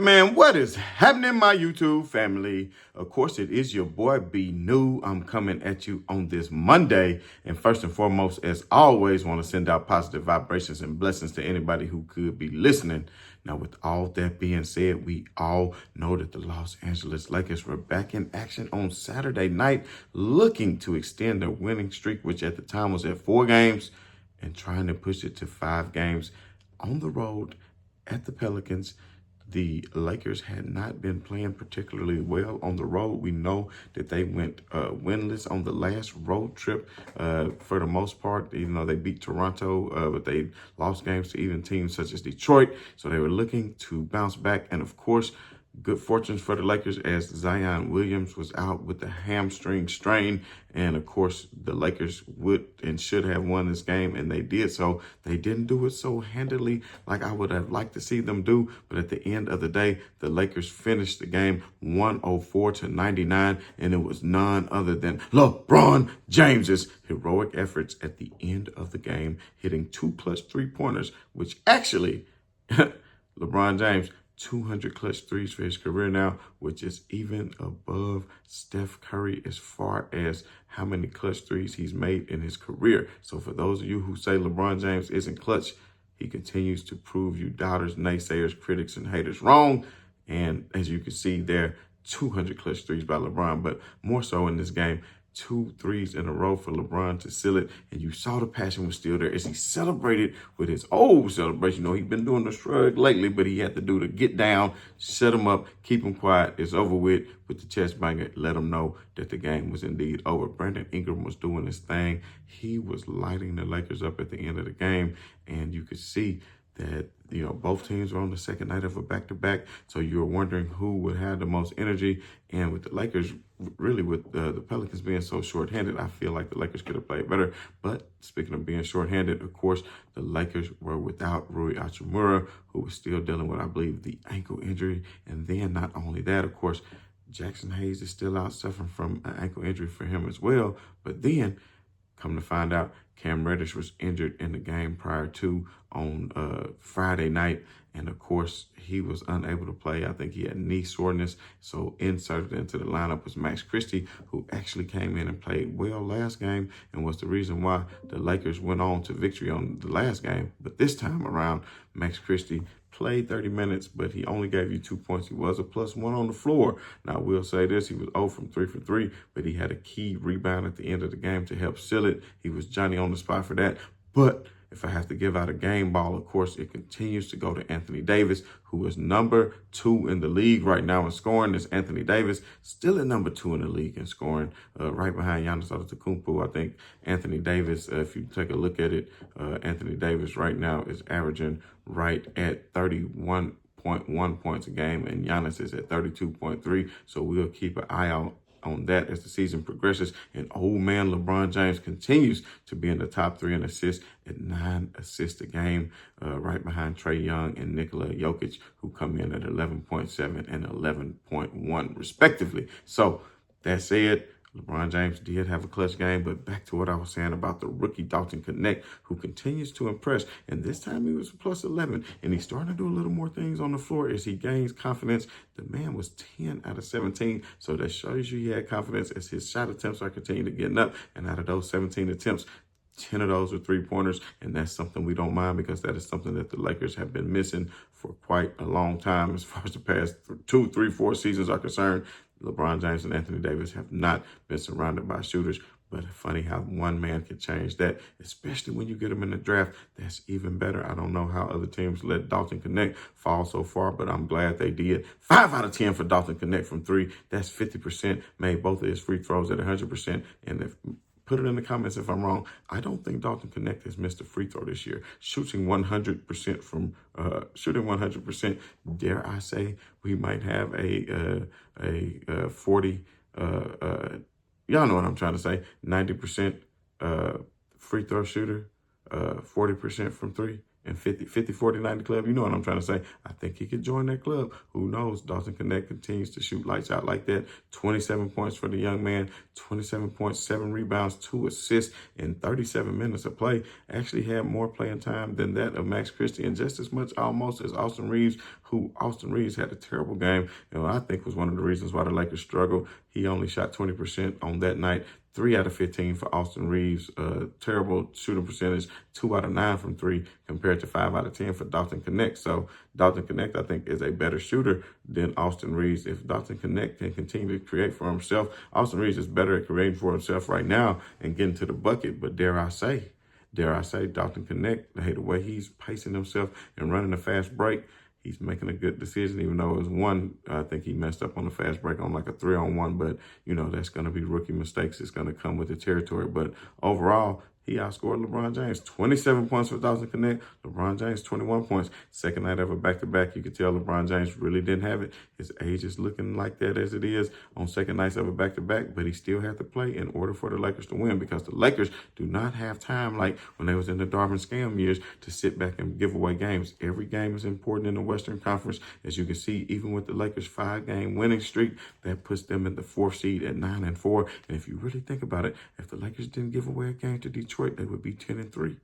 man, what is happening, my YouTube family? Of course, it is your boy B New. I'm coming at you on this Monday. And first and foremost, as always, want to send out positive vibrations and blessings to anybody who could be listening. Now, with all that being said, we all know that the Los Angeles Lakers were back in action on Saturday night, looking to extend their winning streak, which at the time was at 4 games, and trying to push it to 5 games on the road at the Pelicans. The Lakers had not been playing particularly well on the road. We know that they went winless on the last road trip for the most part, even though they beat Toronto, but they lost games to even teams such as Detroit. So they were looking to bounce back. And of course, good fortunes for the Lakers as Zion Williams was out with the hamstring strain. And of course, the Lakers would and should have won this game, and they did so. They didn't do it so handily like I would have liked to see them do. But at the end of the day, the Lakers finished the game 104-99, and it was none other than LeBron James's heroic efforts at the end of the game, hitting 2 clutch 3-pointers, which actually LeBron James 200 clutch threes for his career now, which is even above Steph Curry as far as how many clutch threes he's made in his career. So for those of you who say LeBron James isn't clutch, he continues to prove you doubters, naysayers, critics, and haters wrong. And as you can see there, 200 clutch threes by LeBron, but more so in this game, 2 threes in a row for LeBron to seal it. And you saw the passion was still there as he celebrated with his old celebration. You know, he's been doing the shrug lately, but he had to do the get down, shut him up, keep him quiet. It's over with the chest banger. Let him know that the game was indeed over. Brandon Ingram was doing his thing. He was lighting the Lakers up at the end of the game. And you could see that, you know, both teams were on the second night of a back-to-back. So you were wondering who would have the most energy. And with the Lakers, really with the Pelicans being so shorthanded, I feel like the Lakers could have played better. But speaking of being shorthanded, of course, the Lakers were without Rui Hachimura, who was still dealing with, I believe, the ankle injury. And then not only that, of course, Jackson Hayes is still out suffering from an ankle injury for him as well. But then, come to find out, Cam Reddish was injured in the game prior to on Friday night. And of course, he was unable to play. I think he had knee soreness. So inserted into the lineup was Max Christie, who actually came in and played well last game and was the reason why the Lakers went on to victory on the last game. But this time around, Max Christie played 30 minutes, but he only gave you 2 points. He was a +1 on the floor. Now, I will say this, he was 0 from 3 for 3, but he had a key rebound at the end of the game to help seal it. He was Johnny on the spot for that. But if I have to give out a game ball, of course, it continues to go to Anthony Davis, who is number 2 in the league right now in scoring. This Anthony Davis still at number 2 in the league in scoring, right behind Giannis Antetokounmpo. I think Anthony Davis, if you take a look at it, Anthony Davis right now is averaging right at 31.1 points a game, and Giannis is at 32.3. So we'll keep an eye out on that as the season progresses. And old man LeBron James continues to be in the top 3 in assists at 9 assists a game, right behind Trae Young and Nikola Jokic, who come in at 11.7 and 11.1 respectively. So that said, LeBron James did have a clutch game, but back to what I was saying about the rookie Dalton Knecht, who continues to impress. And this time he was +11, and he's starting to do a little more things on the floor as he gains confidence. The man was 10 out of 17, so that shows you he had confidence as his shot attempts are continuing to get up. And out of those 17 attempts, 10 of those were 3-pointers, and that's something we don't mind because that is something that the Lakers have been missing for quite a long time as far as the past 2, 3, 4 seasons are concerned. LeBron James and Anthony Davis have not been surrounded by shooters, but it's funny how one man can change that, especially when you get him in the draft. That's even better. I don't know how other teams let Dalton Knecht fall so far, but I'm glad they did. 5 out of 10 for Dalton Knecht from 3. That's 50%. Made both of his free throws at 100%. And if put it in the comments if I'm wrong. I don't think Dalton Knecht has missed a free throw this year. Shooting 100% from shooting 100%. Dare I say we might have a 40. Y'all know what I'm trying to say. 90% free throw shooter, 40% from 3. and 50, 40, 90 club. You know what I'm trying to say. I think he could join that club. Who knows? Dalton Connect continues to shoot lights out like that. 27 points for the young man, 27 points, 7 rebounds, 2 assists in 37 minutes of play. Actually had more playing time than that of Max Christie, and just as much almost as Austin Reeves, who Austin Reeves had a terrible game. And I think was one of the reasons why the Lakers struggled. He only shot 20% on that night. 3 out of 15 for Austin Reeves. Terrible shooting percentage. 2 out of 9 from 3 compared to 5 out of 10 for Dalton Connect. So Dalton Connect, I think, is a better shooter than Austin Reeves. If Dalton Connect can continue to create for himself, Austin Reeves is better at creating for himself right now and getting to the bucket. But dare I say, Dalton Connect, hey, the way he's pacing himself and running a fast break, he's making a good decision, even though it was one, I think he messed up on the fast break on like a 3-on-1, but, you know, that's going to be rookie mistakes. It's going to come with the territory. But overall, he outscored LeBron James. 27 points for Dalton Connect. LeBron James, 21 points. Second night of a back-to-back. You could tell LeBron James really didn't have it. His age is looking like that as it is on second nights of a back-to-back, but he still had to play in order for the Lakers to win, because the Lakers do not have time like when they was in the Darvin scam years to sit back and give away games. Every game is important in the Western Conference. As you can see, even with the Lakers' 5-game winning streak, that puts them in the 4th seed at 9-4. And if you really think about it, if the Lakers didn't give away a game to Detroit, they would be 10-3.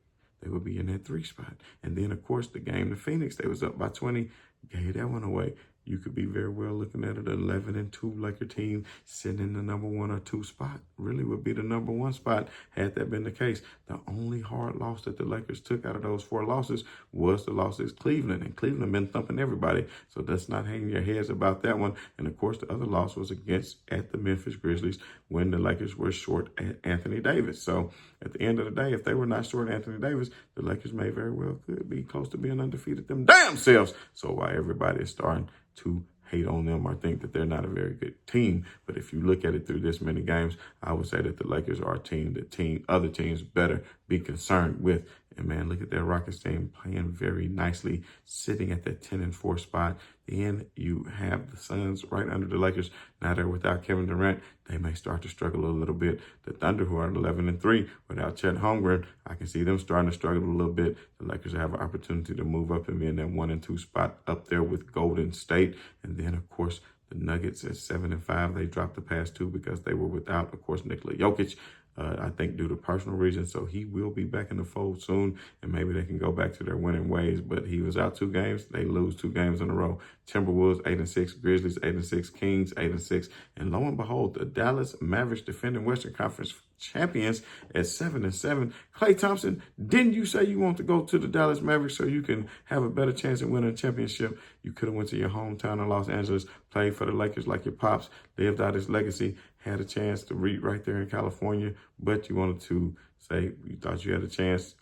They would be in that 3 spot. And then, of course, the game to Phoenix, they was up by 20, gave that one away. You could be very well looking at it, 11-2 Laker team sitting in the number 1 or 2 spot. Really would be the number 1 spot had that been the case. The only hard loss that the Lakers took out of those 4 losses was the losses Cleveland. And Cleveland been thumping everybody. So let's not hang your heads about that one. And of course, the other loss was at the Memphis Grizzlies when the Lakers were short at Anthony Davis. So at the end of the day, if they were not short Anthony Davis, the Lakers may very well could be close to being undefeated them damn selves. So while everybody is starting to hate on them or think that they're not a very good team, but if you look at it through this many games, I would say that the Lakers are a team that other teams better be concerned with. And man, look at that Rockets team playing very nicely, sitting at that 10-4 spot. Then you have the Suns right under the Lakers. Now they're without Kevin Durant. They may start to struggle a little bit. The Thunder, who are 11-3 without Chet Holmgren, I can see them starting to struggle a little bit. The Lakers have an opportunity to move up and be in that 1-2 spot up there with Golden State. And then, of course, the Nuggets at 7-5. They dropped the past 2 because they were without, of course, Nikola Jokic. I think due to personal reasons, so he will be back in the fold soon, and maybe they can go back to their winning ways. But he was out 2 games. They lose 2 games in a row. Timberwolves 8-6, Grizzlies 8-6, Kings 8-6, and lo and behold, the Dallas Mavericks, defending Western Conference champions, at 7-7. Klay Thompson, didn't you say you want to go to the Dallas Mavericks so you can have a better chance at winning a championship? You could have went to your hometown in Los Angeles, played for the Lakers like your pops, lived out his legacy, had a chance to read right there in California, but you wanted to say you thought you had a chance.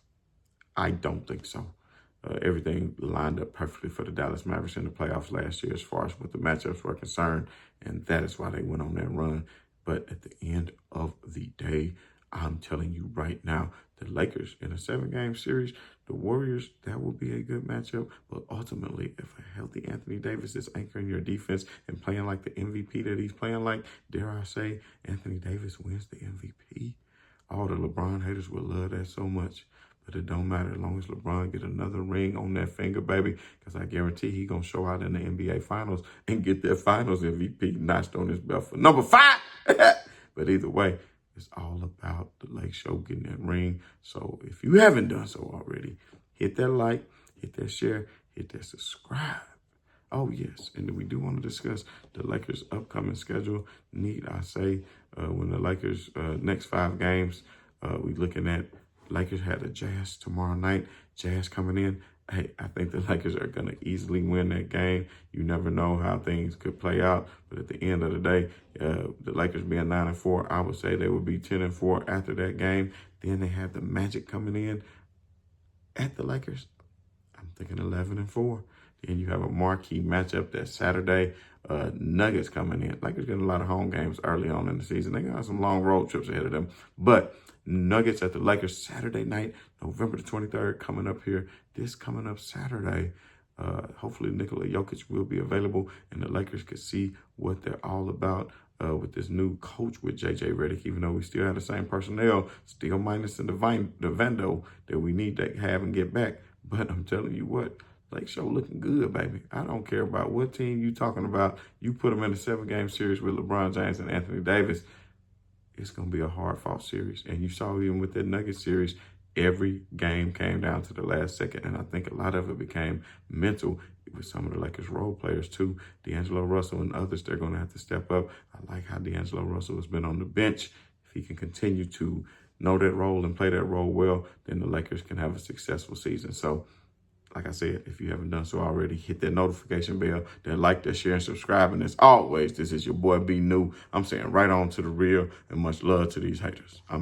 I don't think so. Everything lined up perfectly for the Dallas Mavericks in the playoffs last year as far as what the matchups were concerned, and that is why they went on that run. But at the end of the day, I'm telling you right now, the Lakers in a 7-game series, the Warriors, that will be a good matchup. But ultimately, if a healthy Anthony Davis is anchoring your defense and playing like the MVP that he's playing like, dare I say, Anthony Davis wins the MVP. All the LeBron haters will love that so much. But it don't matter as long as LeBron get another ring on that finger, baby, because I guarantee he going to show out in the NBA Finals and get their Finals MVP notched on his belt for number 5. But either way, it's all about the Lake Show getting that ring. So if you haven't done so already, hit that like, hit that share, hit that subscribe. Oh, yes. And we do want to discuss the Lakers' upcoming schedule. Need I say, when the Lakers' next 5 games, we looking at Lakers had the Jazz tomorrow night. Jazz coming in. Hey, I think the Lakers are going to easily win that game. You never know how things could play out. But at the end of the day, the Lakers being 9-4, I would say they would be 10-4 after that game. Then they have the Magic coming in at the Lakers. I'm thinking 11-4. Then you have a marquee matchup that Saturday. Nuggets coming in. Lakers getting a lot of home games early on in the season. They got some long road trips ahead of them. But Nuggets at the Lakers Saturday night, November the 23rd, coming up here. This coming up Saturday. Hopefully Nikola Jokic will be available and the Lakers could see what they're all about with this new coach with J.J. Redick, even though we still have the same personnel, still minus the Vando that we need to have and get back. But I'm telling you what, Lake Show looking good, baby. I don't care about what team you talking about. You put them in a 7-game series with LeBron James and Anthony Davis, it's going to be a hard-fought series. And you saw even with that Nuggets series, every game came down to the last second. And I think a lot of it became mental with some of the Lakers role players too. D'Angelo Russell and others, they're going to have to step up. I like how D'Angelo Russell has been on the bench. If he can continue to know that role and play that role well, then the Lakers can have a successful season. So, like I said, if you haven't done so already, hit that notification bell, then like, that, share, and subscribe. And as always, this is your boy B New. I'm saying right on to the real, and much love to these haters. I'm